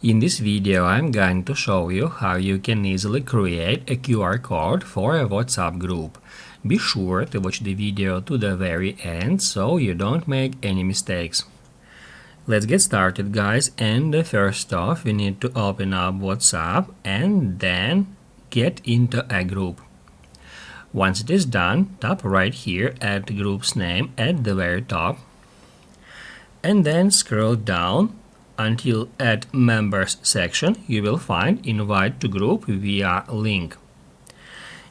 In this video, I'm going to show you how you can easily create a QR code for a WhatsApp group. Be sure to watch the video to the very end so you don't make any mistakes. Let's get started, guys, and first off we need to open up WhatsApp and then get into a group. Once it is done, tap right here at the group's name at the very top and then scroll down until at members section you will find invite to group via link.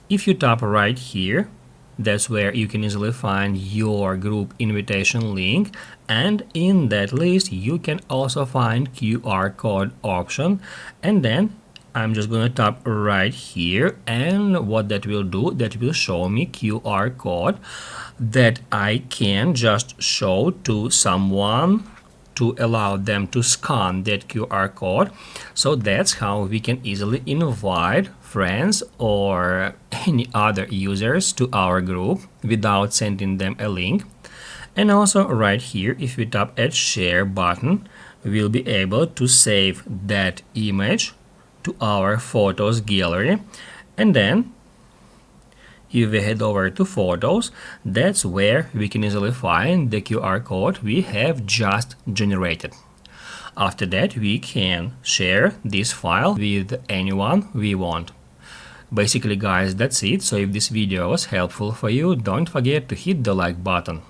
If you tap right here, that's where you can easily find your group invitation link, and in that list you can also find QR code option, and then I'm just gonna tap right here, and what that will do, that will show me QR code that I can just show to someone to allow them to scan that QR code. So that's how we can easily invite friends or any other users to our group without sending them a link. And also right here, if we tap at share button, we'll be able to save that image to our photos gallery, and then if we head over to photos, that's where we can easily find the QR code we have just generated. After that, we can share this file with anyone we want. Basically, guys, that's it. So if this video was helpful for you, don't forget to hit the like button.